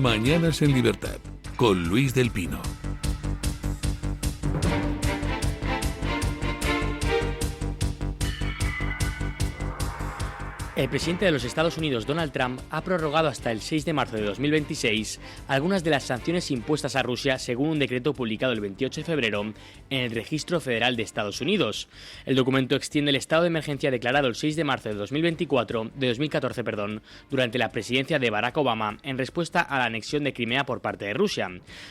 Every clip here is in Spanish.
Mañanas en Libertad, con Luis del Pino. El presidente de los Estados Unidos, Donald Trump, ha prorrogado hasta el 6 de marzo de 2026 algunas de las sanciones impuestas a Rusia según un decreto publicado el 28 de febrero en el Registro Federal de Estados Unidos. El documento extiende el estado de emergencia declarado el 6 de marzo de 2014, durante la presidencia de Barack Obama en respuesta a la anexión de Crimea por parte de Rusia.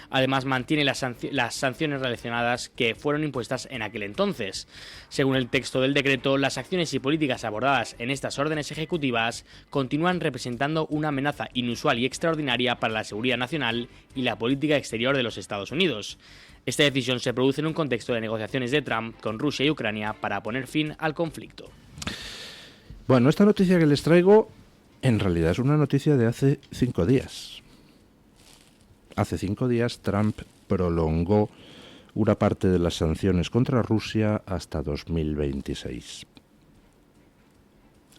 Además, mantiene las sanciones relacionadas que fueron impuestas en aquel entonces. Según el texto del decreto, las acciones y políticas abordadas en estas órdenes ejecutivas continúan representando una amenaza inusual y extraordinaria para la seguridad nacional y la política exterior de los Estados Unidos. Esta decisión se produce en un contexto de negociaciones de Trump con Rusia y Ucrania para poner fin al conflicto. Bueno, esta noticia que les traigo en realidad es una noticia de hace 5 días. Hace 5 días Trump prolongó una parte de las sanciones contra Rusia hasta 2026.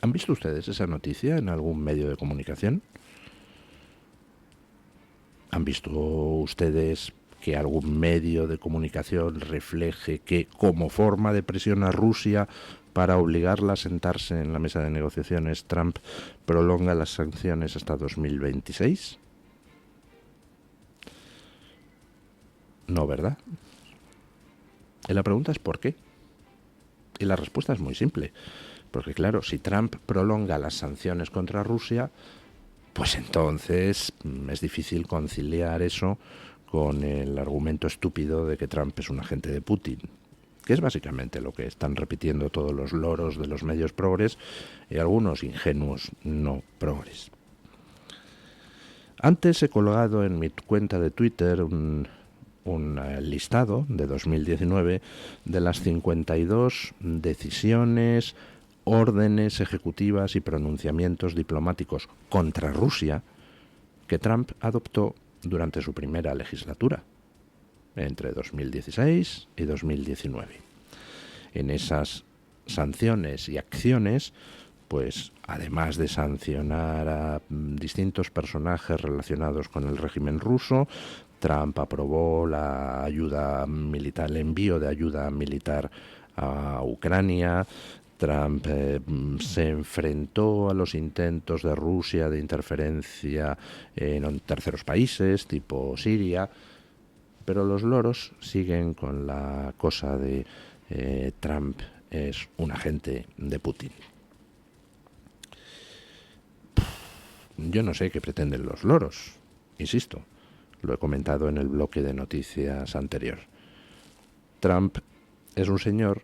¿Han visto ustedes esa noticia en algún medio de comunicación? ¿Han visto ustedes que algún medio de comunicación refleje que, como forma de presión a Rusia para obligarla a sentarse en la mesa de negociaciones, Trump prolonga las sanciones hasta 2026? No, ¿verdad? Y la pregunta es ¿por qué? Y la respuesta es muy simple. Porque claro, si Trump prolonga las sanciones contra Rusia, pues entonces es difícil conciliar eso con el argumento estúpido de que Trump es un agente de Putin, que es básicamente lo que están repitiendo todos los loros de los medios progres y algunos ingenuos no progres. Antes he colgado en mi cuenta de Twitter un listado de 2019 de las 52 decisiones, órdenes ejecutivas y pronunciamientos diplomáticos contra Rusia que Trump adoptó durante su primera legislatura, entre 2016 y 2019. En esas sanciones y acciones, pues además de sancionar a distintos personajes relacionados con el régimen ruso, Trump aprobó la ayuda militar, el envío de ayuda militar a Ucrania. Trump se enfrentó a los intentos de Rusia de interferencia en terceros países, tipo Siria, pero los loros siguen con la cosa de Trump es un agente de Putin. Yo no sé qué pretenden los loros, insisto, lo he comentado en el bloque de noticias anterior. Trump es un señor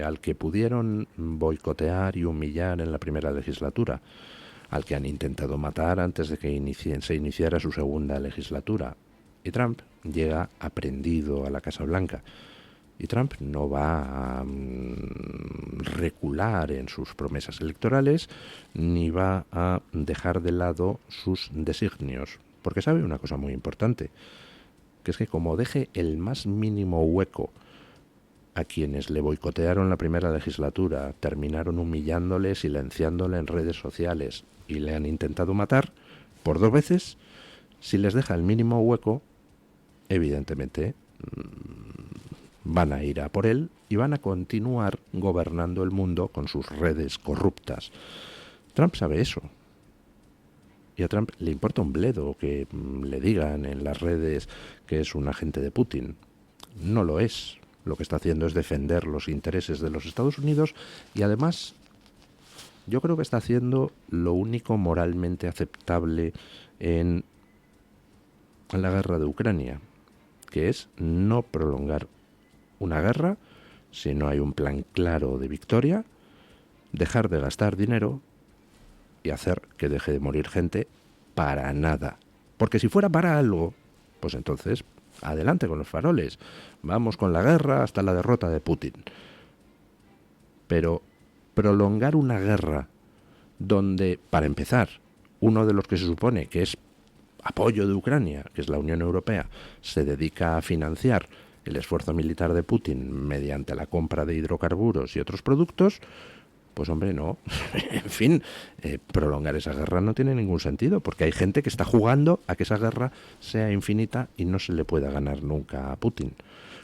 al que pudieron boicotear y humillar en la primera legislatura, al que han intentado matar antes de que se iniciara su segunda legislatura. Y Trump llega aprendido a la Casa Blanca. Y Trump no va a recular en sus promesas electorales, ni va a dejar de lado sus designios, porque sabe una cosa muy importante, que es que como deje el más mínimo hueco a quienes le boicotearon la primera legislatura, terminaron humillándole, silenciándole en redes sociales y le han intentado matar por 2 veces, si les deja el mínimo hueco, evidentemente van a ir a por él y van a continuar gobernando el mundo con sus redes corruptas. Trump sabe eso. Y a Trump le importa un bledo que le digan en las redes que es un agente de Putin. No lo es. Lo que está haciendo es defender los intereses de los Estados Unidos y además yo creo que está haciendo lo único moralmente aceptable en la guerra de Ucrania, que es no prolongar una guerra si no hay un plan claro de victoria, dejar de gastar dinero y hacer que deje de morir gente para nada. Porque si fuera para algo, pues entonces adelante con los faroles, vamos con la guerra hasta la derrota de Putin. Pero prolongar una guerra donde, para empezar, uno de los que se supone que es apoyo de Ucrania, que es la Unión Europea, se dedica a financiar el esfuerzo militar de Putin mediante la compra de hidrocarburos y otros productos, Pues hombre, no. En fin, prolongar esa guerra no tiene ningún sentido, porque hay gente que está jugando a que esa guerra sea infinita y no se le pueda ganar nunca a Putin.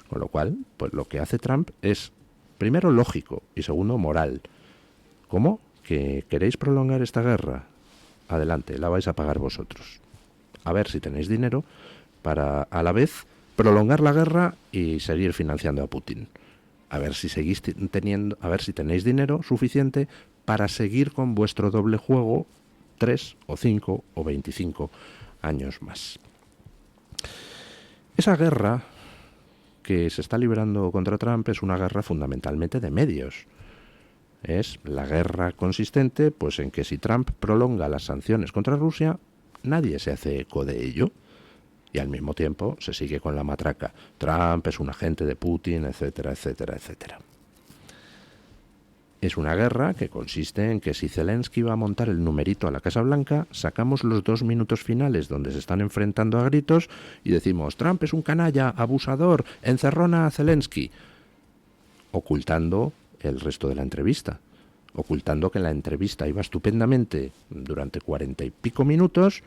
Con lo cual, pues lo que hace Trump es, primero, lógico y segundo, moral. ¿Cómo? ¿Que queréis prolongar esta guerra? Adelante, la vais a pagar vosotros. A ver si tenéis dinero para, a la vez, prolongar la guerra y seguir financiando a Putin. A ver si seguís teniendo, a ver si tenéis dinero suficiente para seguir con vuestro doble juego 3 o 5 o 25 años más. Esa guerra que se está librando contra Trump es una guerra fundamentalmente de medios. Es la guerra consistente pues en que si Trump prolonga las sanciones contra Rusia, nadie se hace eco de ello. Y al mismo tiempo se sigue con la matraca. Trump es un agente de Putin, etcétera, etcétera, etcétera. Es una guerra que consiste en que si Zelensky va a montar el numerito a la Casa Blanca, sacamos los 2 minutos finales donde se están enfrentando a gritos y decimos: Trump es un canalla, abusador, encerrona a Zelensky, ocultando el resto de la entrevista, ocultando que la entrevista iba estupendamente durante 40 y pico minutos,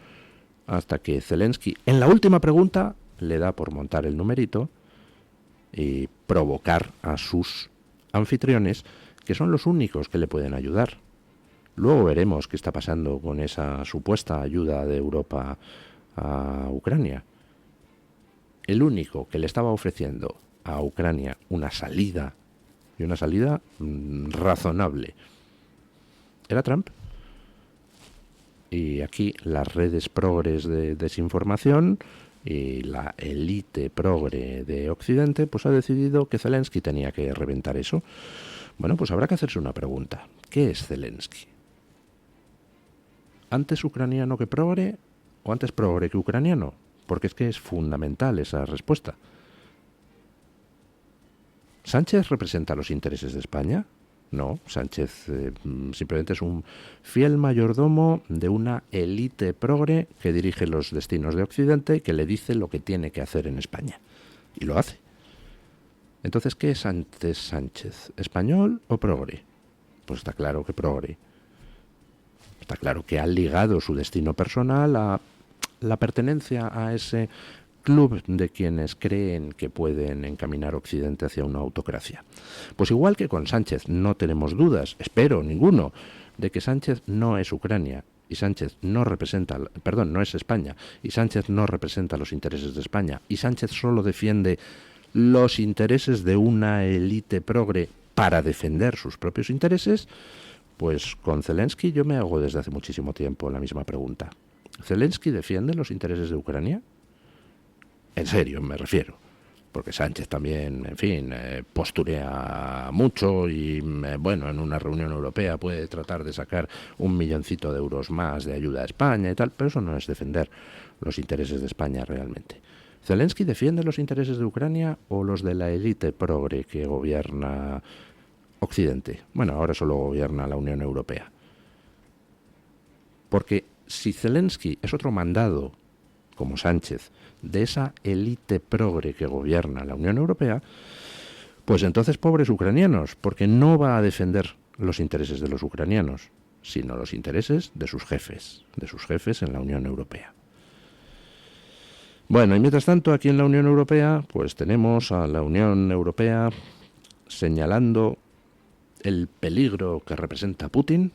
hasta que Zelensky, en la última pregunta, le da por montar el numerito y provocar a sus anfitriones, que son los únicos que le pueden ayudar. Luego veremos qué está pasando con esa supuesta ayuda de Europa a Ucrania. El único que le estaba ofreciendo a Ucrania una salida, y una salida razonable, era Trump. Y aquí las redes progres de desinformación y la élite progre de Occidente pues ha decidido que Zelensky tenía que reventar eso. Bueno, pues habrá que hacerse una pregunta. ¿Qué es Zelensky? ¿Antes ucraniano que progre o antes progre que ucraniano? Porque es que es fundamental esa respuesta. ¿Sánchez representa los intereses de España? No, Sánchez simplemente es un fiel mayordomo de una élite progre que dirige los destinos de Occidente y que le dice lo que tiene que hacer en España. Y lo hace. Entonces, ¿qué es antes Sánchez? ¿Español o progre? Pues está claro que progre. Está claro que ha ligado su destino personal a la pertenencia a ese club de quienes creen que pueden encaminar Occidente hacia una autocracia. Pues igual que con Sánchez no tenemos dudas, espero ninguno, de que Sánchez no es Ucrania y Sánchez no representa, no es España, y Sánchez no representa los intereses de España, y Sánchez solo defiende los intereses de una élite progre para defender sus propios intereses. Pues con Zelensky yo me hago desde hace muchísimo tiempo la misma pregunta. ¿Zelensky defiende los intereses de Ucrania? En serio, me refiero. Porque Sánchez también, en fin, posturea mucho y, bueno, en una reunión europea puede tratar de sacar 1 milloncito de euros más de ayuda a España y tal, pero eso no es defender los intereses de España realmente. ¿Zelensky defiende los intereses de Ucrania o los de la élite progre que gobierna Occidente? Bueno, ahora solo gobierna la Unión Europea. Porque si Zelensky es otro mandado, como Sánchez, de esa élite progre que gobierna la Unión Europea, pues entonces pobres ucranianos, porque no va a defender los intereses de los ucranianos, sino los intereses de sus jefes en la Unión Europea. Bueno, y mientras tanto, aquí en la Unión Europea, pues tenemos a la Unión Europea señalando el peligro que representa Putin,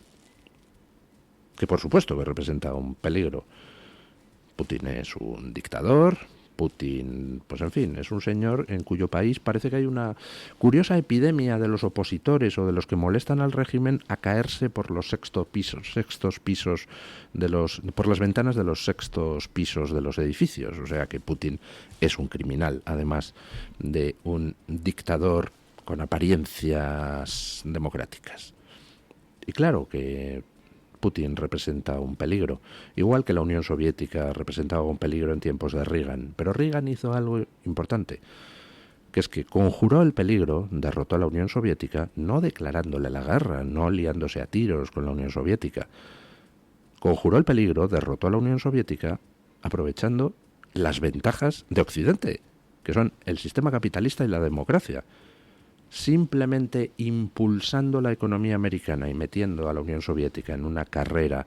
que por supuesto que representa un peligro. Putin es un dictador, Putin, pues en fin, es un señor en cuyo país parece que hay una curiosa epidemia de los opositores o de los que molestan al régimen a caerse por los sextos pisos por las ventanas de los sextos pisos de los edificios. O sea que Putin es un criminal, además de un dictador con apariencias democráticas. Y claro que Putin representa un peligro, igual que la Unión Soviética representaba un peligro en tiempos de Reagan. Pero Reagan hizo algo importante, que es que conjuró el peligro, derrotó a la Unión Soviética, no declarándole la guerra, no liándose a tiros con la Unión Soviética. Conjuró el peligro, derrotó a la Unión Soviética, aprovechando las ventajas de Occidente, que son el sistema capitalista y la democracia. simplemente impulsando la economía americana y metiendo a la Unión Soviética en una carrera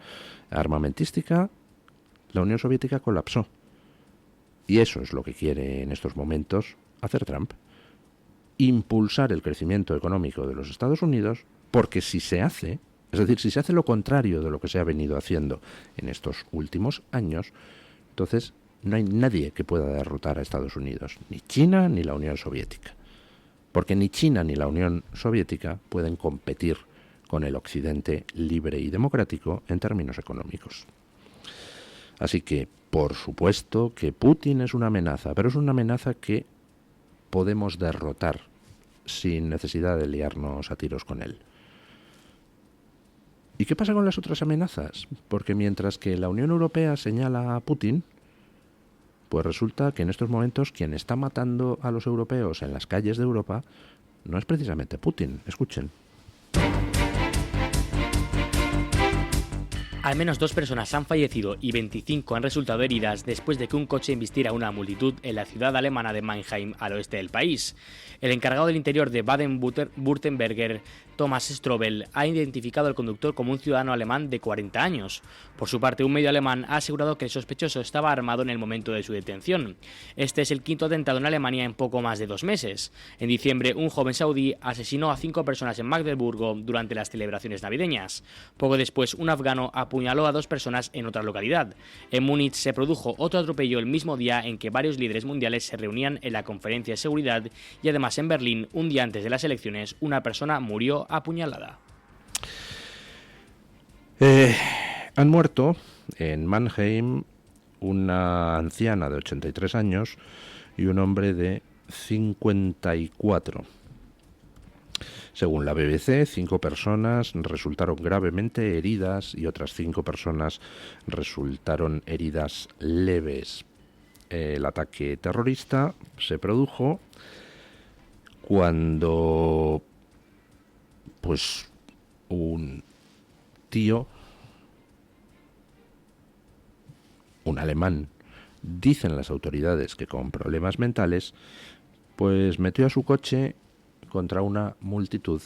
armamentística, la Unión Soviética colapsó. Y eso es lo que quiere en estos momentos hacer Trump. Impulsar el crecimiento económico de los Estados Unidos, porque si se hace, es decir, si se hace lo contrario de lo que se ha venido haciendo en estos últimos años, entonces no hay nadie que pueda derrotar a Estados Unidos, ni China ni la Unión Soviética. Porque ni China ni la Unión Soviética pueden competir con el Occidente libre y democrático en términos económicos. Así que, por supuesto, que Putin es una amenaza, pero es una amenaza que podemos derrotar sin necesidad de liarnos a tiros con él. ¿Y qué pasa con las otras amenazas? Porque mientras que la Unión Europea señala a Putin, pues resulta que en estos momentos quien está matando a los europeos en las calles de Europa no es precisamente Putin. Escuchen. Al menos 2 personas han fallecido y 25 han resultado heridas después de que un coche embistiera a una multitud en la ciudad alemana de Mannheim, al oeste del país. El encargado del interior de Baden-Württemberg, Thomas Strobel, ha identificado al conductor como un ciudadano alemán de 40 años. Por su parte, un medio alemán ha asegurado que el sospechoso estaba armado en el momento de su detención. Este es el quinto atentado en Alemania en poco más de 2 meses. En diciembre, un joven saudí asesinó a 5 personas en Magdeburgo durante las celebraciones navideñas. Poco después, un afgano apuñaló a 2 personas en otra localidad. En Múnich se produjo otro atropello el mismo día en que varios líderes mundiales se reunían en la conferencia de seguridad, y además en Berlín, un día antes de las elecciones, una persona murió apuñalada. Han muerto en Mannheim una anciana de 83 años y un hombre de 54. Según la BBC, 5 personas resultaron gravemente heridas y otras 5 personas resultaron heridas leves. El ataque terrorista se produjo cuando pues un tío, un alemán, dicen las autoridades que con problemas mentales, pues metió a su coche contra una multitud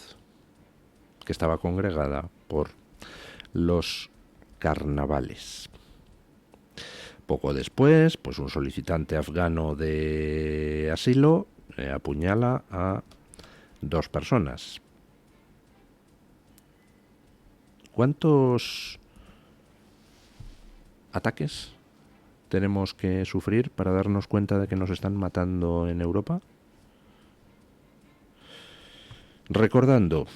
que estaba congregada por los carnavales. Poco después, pues un solicitante afgano de asilo apuñala a 2 personas. ¿Cuántos ataques tenemos que sufrir para darnos cuenta de que nos están matando en Europa? Recordando,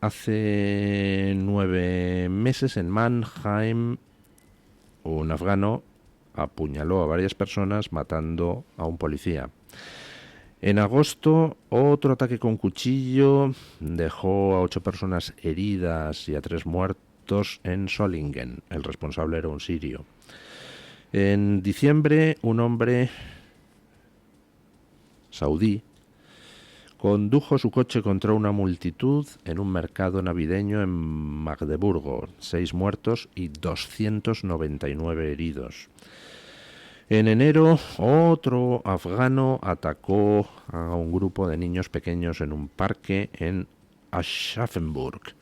hace 9 meses en Mannheim, un afgano apuñaló a varias personas matando a un policía. En agosto, otro ataque con cuchillo dejó a 8 personas heridas y a 3 muertos en Solingen. El responsable era un sirio. En diciembre, un hombre saudí condujo su coche contra una multitud en un mercado navideño en Magdeburgo. 6 muertos y 299 heridos. En enero, otro afgano atacó a un grupo de niños pequeños en un parque en Aschaffenburg,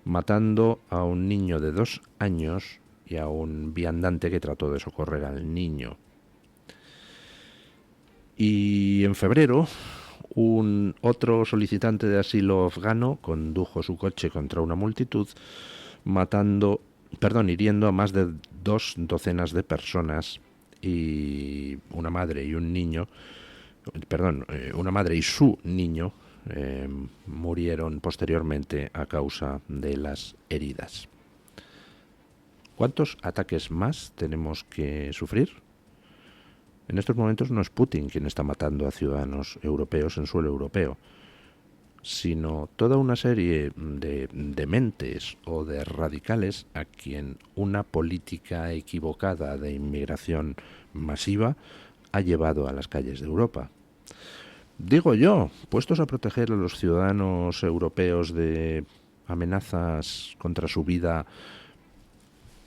matando a un niño de 2 años y a un viandante que trató de socorrer al niño. Y en febrero, un otro solicitante de asilo afgano condujo su coche contra una multitud, hiriendo a más de 2 docenas de personas, y una madre y su niño murieron posteriormente a causa de las heridas. ¿Cuántos ataques más tenemos que sufrir? En estos momentos no es Putin quien está matando a ciudadanos europeos en suelo europeo, sino toda una serie de dementes o de radicales a quien una política equivocada de inmigración masiva ha llevado a las calles de Europa. Digo yo, puestos a proteger a los ciudadanos europeos de amenazas contra su vida,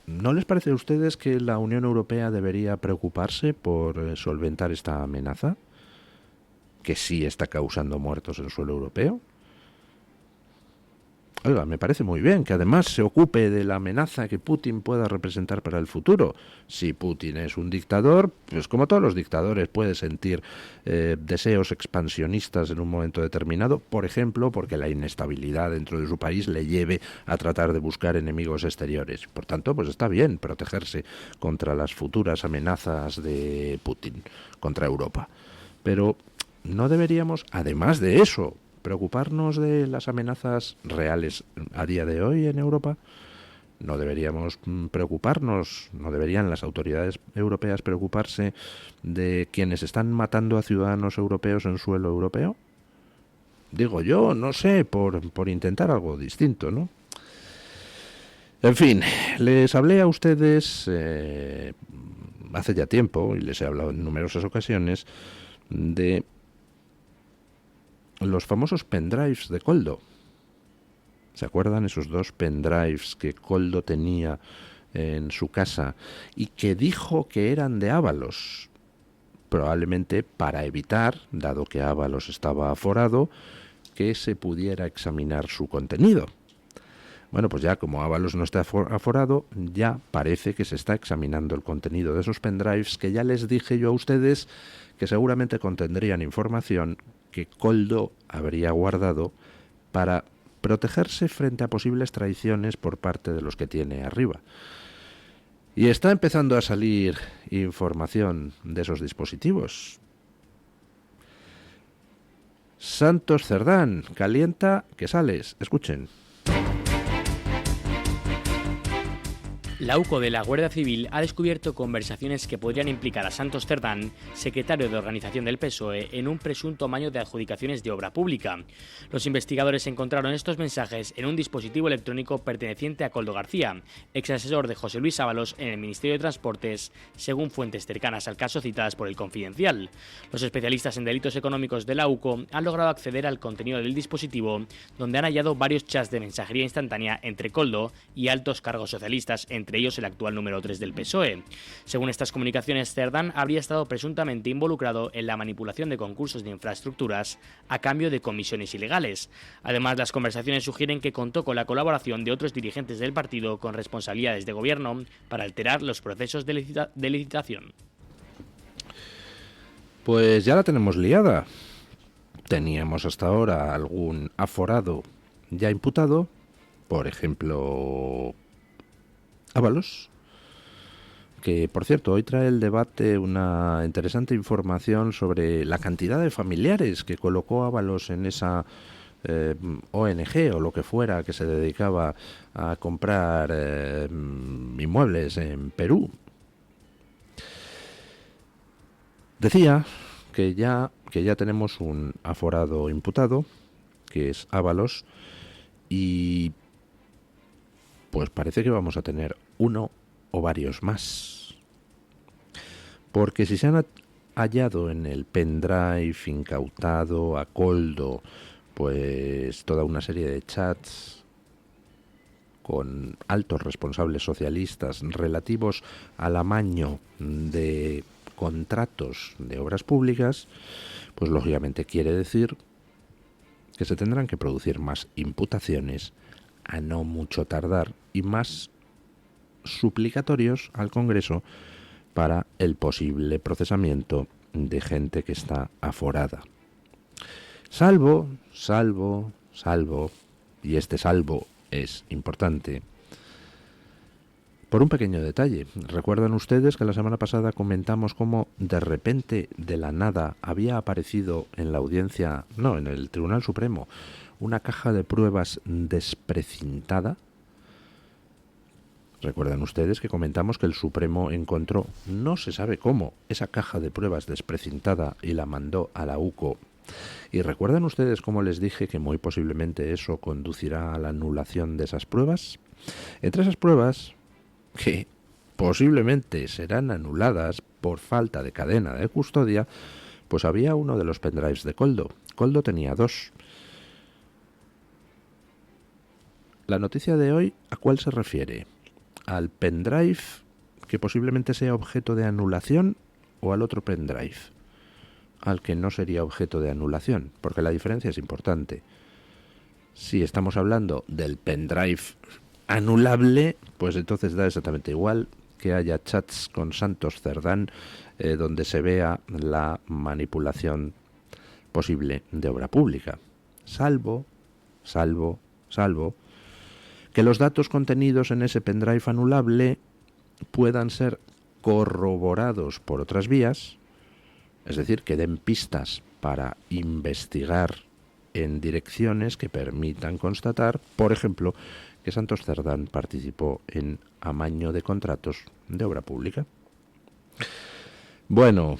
¿no les parece a ustedes que la Unión Europea debería preocuparse por solventar esta amenaza? que sí está causando muertos en suelo europeo? Oiga, me parece muy bien que además se ocupe de la amenaza que Putin pueda representar para el futuro. Si Putin es un dictador, pues como todos los dictadores puede sentir deseos expansionistas en un momento determinado, por ejemplo, porque la inestabilidad dentro de su país le lleve a tratar de buscar enemigos exteriores. Por tanto, pues está bien protegerse contra las futuras amenazas de Putin contra Europa. Pero no deberíamos, además de eso, preocuparnos de las amenazas reales a día de hoy en Europa. No deberíamos preocuparnos, no deberían las autoridades europeas preocuparse de quienes están matando a ciudadanos europeos en suelo europeo. Digo yo, no sé, por intentar algo distinto, ¿no? En fin, les hablé a ustedes hace ya tiempo, y les he hablado en numerosas ocasiones, de los famosos pendrives de Koldo. ¿Se acuerdan esos 2 pendrives que Koldo tenía en su casa y que dijo que eran de Ábalos? Probablemente para evitar, dado que Ábalos estaba aforado, que se pudiera examinar su contenido. Bueno, pues ya como Ábalos no está aforado, ya parece que se está examinando el contenido de esos pendrives que ya les dije yo a ustedes que seguramente contendrían información que Koldo habría guardado para protegerse frente a posibles traiciones por parte de los que tiene arriba. Y está empezando a salir información de esos dispositivos. Santos Cerdán, calienta que sales. Escuchen. La UCO de la Guardia Civil ha descubierto conversaciones que podrían implicar a Santos Cerdán, secretario de organización del PSOE, en un presunto amaño de adjudicaciones de obra pública. Los investigadores encontraron estos mensajes en un dispositivo electrónico perteneciente a Koldo García, ex asesor de José Luis Ábalos en el Ministerio de Transportes, según fuentes cercanas al caso citadas por El Confidencial. Los especialistas en delitos económicos de la UCO han logrado acceder al contenido del dispositivo, donde han hallado varios chats de mensajería instantánea entre Koldo y altos cargos socialistas, entre ellos el actual número 3 del PSOE. Según estas comunicaciones, Cerdán habría estado presuntamente involucrado en la manipulación de concursos de infraestructuras a cambio de comisiones ilegales. Además, las conversaciones sugieren que contó con la colaboración de otros dirigentes del partido con responsabilidades de gobierno para alterar los procesos de licitación. Pues ya la tenemos liada. Teníamos hasta ahora algún aforado ya imputado, por ejemplo, Ábalos, que por cierto hoy trae el debate una interesante información sobre la cantidad de familiares que colocó Ábalos en esa ONG o lo que fuera que se dedicaba a comprar inmuebles en Perú. Decía que ya tenemos un aforado imputado, que es Ábalos, y pues parece que vamos a tener uno o varios más. Porque si se han hallado en el pendrive incautado a Koldo, pues toda una serie de chats con altos responsables socialistas relativos al amaño de contratos de obras públicas, pues lógicamente quiere decir que se tendrán que producir más imputaciones a no mucho tardar y más suplicatorios al Congreso para el posible procesamiento de gente que está aforada. Salvo, y este salvo es importante, por un pequeño detalle. ¿Recuerdan ustedes que la semana pasada comentamos cómo de repente, de la nada, había aparecido en la audiencia, no, en el Tribunal Supremo, una caja de pruebas desprecintada? Recuerdan ustedes que comentamos que el Supremo encontró, no se sabe cómo, esa caja de pruebas desprecintada y la mandó a la UCO. ¿Y recuerdan ustedes cómo les dije que muy posiblemente eso conducirá a la anulación de esas pruebas? Entre esas pruebas, que posiblemente serán anuladas por falta de cadena de custodia, pues había uno de los pendrives de Koldo. Koldo tenía 2. La noticia de hoy, ¿a cuál se refiere? ¿Al pendrive que posiblemente sea objeto de anulación o al otro pendrive? al que no sería objeto de anulación, porque la diferencia es importante. Si estamos hablando del pendrive anulable, pues entonces da exactamente igual que haya chats con Santos Cerdán donde se vea la manipulación posible de obra pública, salvo que los datos contenidos en ese pendrive anulable puedan ser corroborados por otras vías, es decir, que den pistas para investigar en direcciones que permitan constatar, por ejemplo, que Santos Cerdán participó en amaño de contratos de obra pública. Bueno,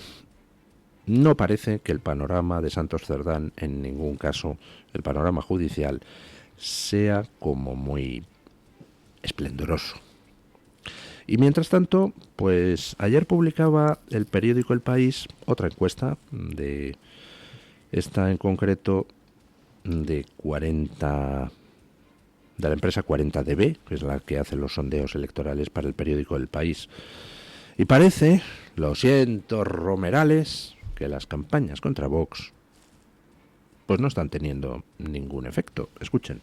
no parece que el panorama de Santos Cerdán, en ningún caso, el panorama judicial, sea como muy esplendoroso. Y mientras tanto, pues ayer publicaba el periódico El País otra encuesta de esta en concreto de la empresa 40DB, que es la que hace los sondeos electorales para el periódico El País. Y parece, lo siento, Romerales, que las campañas contra Vox pues no están teniendo ningún efecto. Escuchen.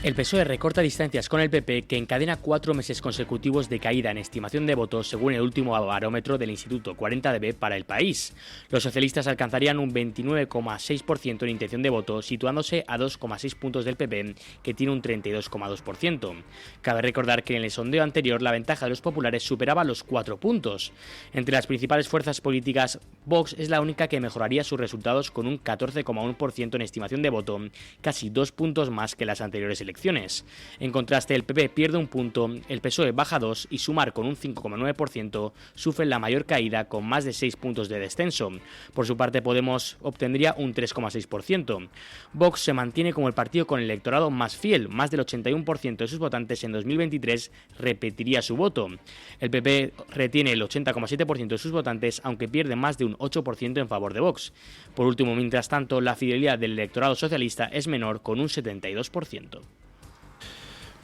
El PSOE recorta distancias con el PP, que encadena 4 meses consecutivos de caída en estimación de votos, según el último barómetro del Instituto 40DB para El País. Los socialistas alcanzarían un 29,6% en intención de voto, situándose a 2,6 puntos del PP, que tiene un 32,2%. Cabe recordar que en el sondeo anterior la ventaja de los populares superaba los 4 puntos. Entre las principales fuerzas políticas, Vox es la única que mejoraría sus resultados con un 14,1% en estimación de voto, casi 2 puntos más que las anteriores elecciones. En contraste, el PP pierde un punto, el PSOE baja 2 y Sumar, con un 5,9%, sufre la mayor caída con más de 6 puntos de descenso. Por su parte, Podemos obtendría un 3,6%. Vox se mantiene como el partido con el electorado más fiel, más del 81% de sus votantes en 2023 repetiría su voto. El PP retiene el 80,7% de sus votantes, aunque pierde más de un 8% en favor de Vox. Por último, mientras tanto, la fidelidad del electorado socialista es menor, con un 72%.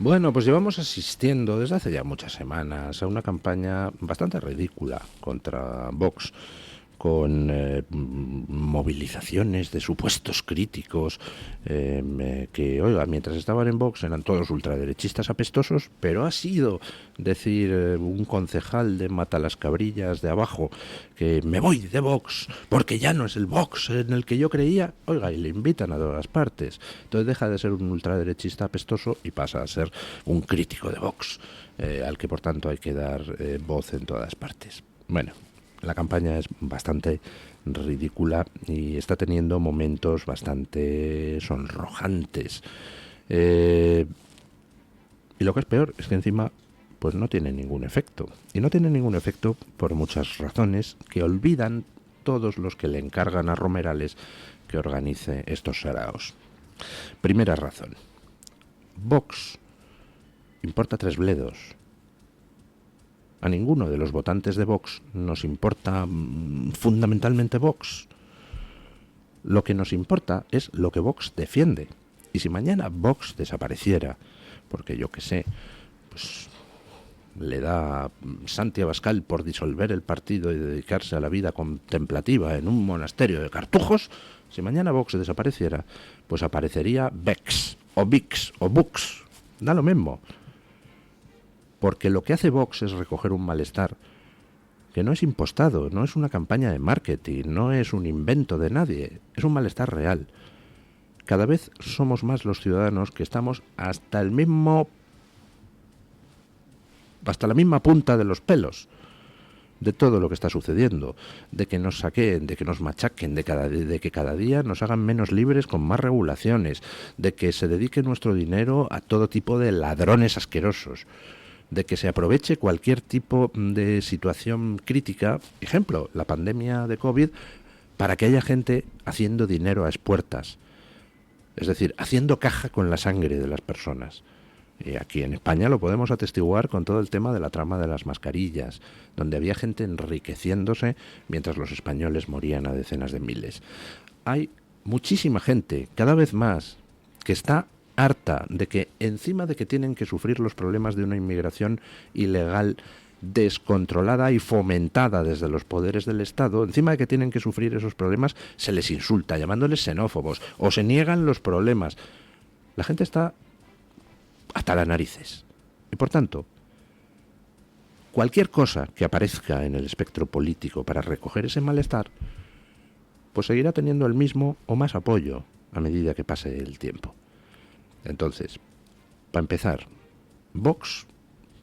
Bueno, pues llevamos asistiendo desde hace ya muchas semanas a una campaña bastante ridícula contra Vox, con movilizaciones de supuestos críticos que, oiga, mientras estaban en Vox eran todos ultraderechistas apestosos, pero ha sido decir un concejal de Matalascabrillas de abajo que me voy de Vox porque ya no es el Vox en el que yo creía, oiga, y le invitan a todas partes. Entonces deja de ser un ultraderechista apestoso y pasa a ser un crítico de Vox, al que por tanto hay que dar voz en todas partes. Bueno, la campaña es bastante ridícula y está teniendo momentos bastante sonrojantes. Y lo que es peor es que encima pues no tiene ningún efecto. Y no tiene ningún efecto por muchas razones que olvidan todos los que le encargan a Romerales que organice estos saraos. Primera razón. Vox importa 3 bledos. A ninguno de los votantes de Vox nos importa fundamentalmente Vox. Lo que nos importa es lo que Vox defiende. Y si mañana Vox desapareciera, porque yo qué sé, pues le da Santi Abascal por disolver el partido y dedicarse a la vida contemplativa en un monasterio de cartujos, si mañana Vox desapareciera, pues aparecería Vex, o Vix, o Bux, da lo mismo. Porque lo que hace Vox es recoger un malestar que no es impostado, no es una campaña de marketing, no es un invento de nadie, es un malestar real. Cada vez somos más los ciudadanos que estamos hasta la misma punta de los pelos de todo lo que está sucediendo, de que nos saqueen, de que nos machaquen, de que cada día nos hagan menos libres con más regulaciones, de que se dedique nuestro dinero a todo tipo de ladrones asquerosos, de que se aproveche cualquier tipo de situación crítica, ejemplo, la pandemia de COVID, para que haya gente haciendo dinero a expuertas, es decir, haciendo caja con la sangre de las personas. Y aquí en España lo podemos atestiguar con todo el tema de la trama de las mascarillas, donde había gente enriqueciéndose mientras los españoles morían a decenas de miles. Hay muchísima gente, cada vez más, que está harta de que, encima de que tienen que sufrir los problemas de una inmigración ilegal descontrolada y fomentada desde los poderes del Estado, encima de que tienen que sufrir esos problemas, se les insulta llamándoles xenófobos o se niegan los problemas. La gente está hasta las narices. Y por tanto, cualquier cosa que aparezca en el espectro político para recoger ese malestar, pues seguirá teniendo el mismo o más apoyo a medida que pase el tiempo. Entonces, para empezar, Vox,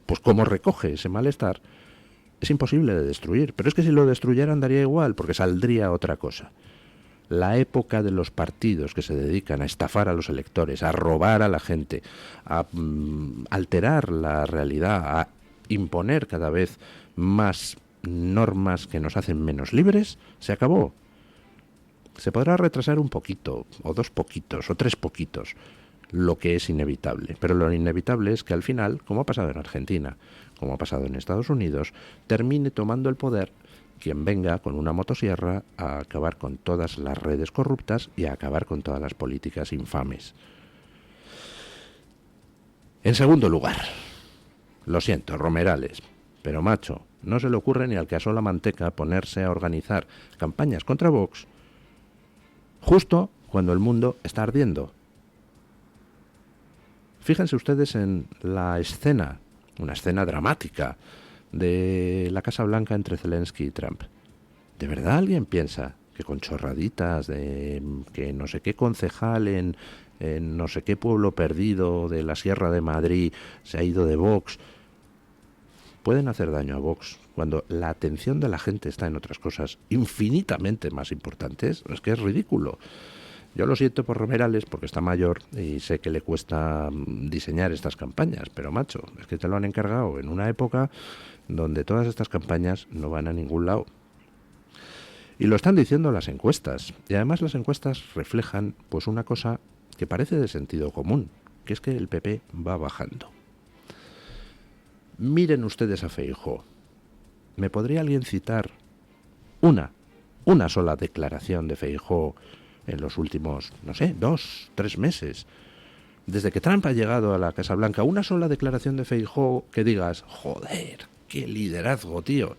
pues como recoge ese malestar, es imposible de destruir. Pero es que si lo destruyeran daría igual, porque saldría otra cosa. La época de los partidos que se dedican a estafar a los electores, a robar a la gente, a alterar la realidad, a imponer cada vez más normas que nos hacen menos libres, se acabó. Se podrá retrasar un poquito, o dos poquitos, o tres poquitos, lo que es inevitable. Pero lo inevitable es que al final, como ha pasado en Argentina, como ha pasado en Estados Unidos, termine tomando el poder quien venga con una motosierra a acabar con todas las redes corruptas y a acabar con todas las políticas infames. En segundo lugar, lo siento, Romerales, pero macho, no se le ocurre ni al que asó la manteca ponerse a organizar campañas contra Vox justo cuando el mundo está ardiendo. Fíjense ustedes en la escena, una escena dramática, de la Casa Blanca entre Zelensky y Trump. ¿De verdad alguien piensa que con chorraditas de que no sé qué concejal en no sé qué pueblo perdido de la Sierra de Madrid se ha ido de Vox pueden hacer daño a Vox cuando la atención de la gente está en otras cosas infinitamente más importantes? Es que es ridículo. Yo lo siento por Romerales porque está mayor y sé que le cuesta diseñar estas campañas, pero macho, es que te lo han encargado en una época donde todas estas campañas no van a ningún lado. Y lo están diciendo las encuestas. Y además las encuestas reflejan pues una cosa que parece de sentido común, que es que el PP va bajando. Miren ustedes a Feijóo. ¿Me podría alguien citar una sola declaración de Feijóo en los últimos, no sé, 2, 3 meses? Desde que Trump ha llegado a la Casa Blanca, una sola declaración de Feijóo que digas, joder, qué liderazgo, tío,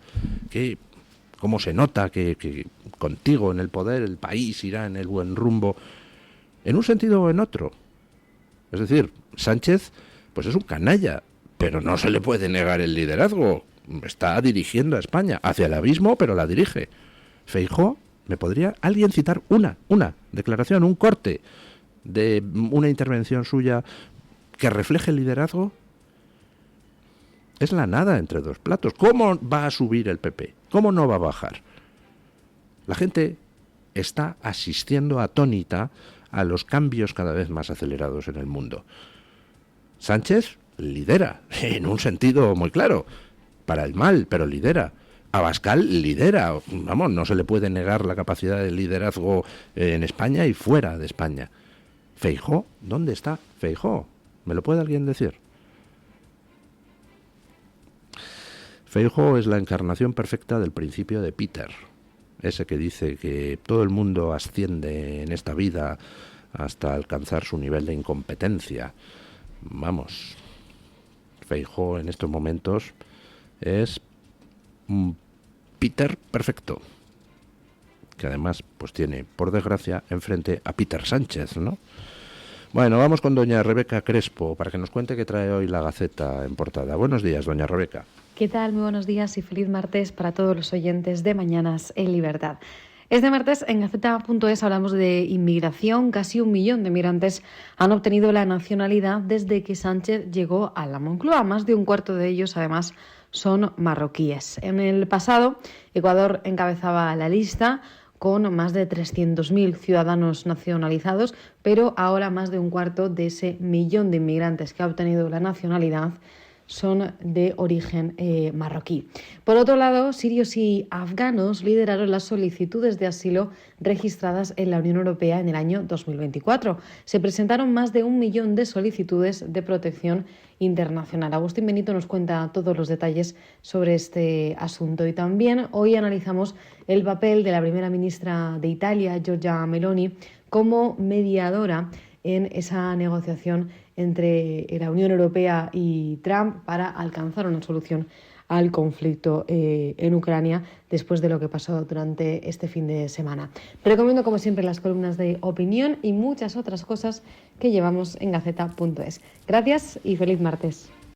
cómo se nota que contigo en el poder el país irá en el buen rumbo, en un sentido o en otro. Es decir, Sánchez pues es un canalla, pero no se le puede negar el liderazgo. Está dirigiendo a España hacia el abismo, pero la dirige. Feijóo, ¿me podría alguien citar una declaración, un corte de una intervención suya que refleje el liderazgo? Es la nada entre dos platos. ¿Cómo va a subir el PP? ¿Cómo no va a bajar? La gente está asistiendo atónita a los cambios cada vez más acelerados en el mundo. Sánchez lidera, en un sentido muy claro, para el mal, pero lidera. Abascal lidera, vamos, no se le puede negar la capacidad de liderazgo en España y fuera de España. Feijóo, ¿dónde está Feijóo? ¿Me lo puede alguien decir? Feijóo es la encarnación perfecta del principio de Peter, ese que dice que todo el mundo asciende en esta vida hasta alcanzar su nivel de incompetencia. Vamos, Feijóo en estos momentos es un Peter perfecto, que además pues tiene, por desgracia, enfrente a Peter Sánchez, ¿no? Bueno, vamos con doña Rebeca Crespo para que nos cuente qué trae hoy la Gaceta en portada. Buenos días, doña Rebeca. ¿Qué tal? Muy buenos días y feliz martes para todos los oyentes de Mañanas en Libertad. Este martes en Gaceta.es hablamos de inmigración. Casi 1 millón de migrantes han obtenido la nacionalidad desde que Sánchez llegó a la Moncloa. Más de un cuarto de ellos, además, son marroquíes. En el pasado, Ecuador encabezaba la lista con más de 300.000 ciudadanos nacionalizados, pero ahora más de un cuarto de ese 1 millón de inmigrantes que ha obtenido la nacionalidad son de origen marroquí. Por otro lado, sirios y afganos lideraron las solicitudes de asilo registradas en la Unión Europea en el año 2024. Se presentaron más de 1 millón de solicitudes de protección internacional. Agustín Benito nos cuenta todos los detalles sobre este asunto. Y también hoy analizamos el papel de la primera ministra de Italia, Giorgia Meloni, como mediadora en esa negociación entre la Unión Europea y Trump para alcanzar una solución al conflicto en Ucrania después de lo que pasó durante este fin de semana. Recomiendo, como siempre, las columnas de opinión y muchas otras cosas que llevamos en Gaceta.es. Gracias y feliz martes.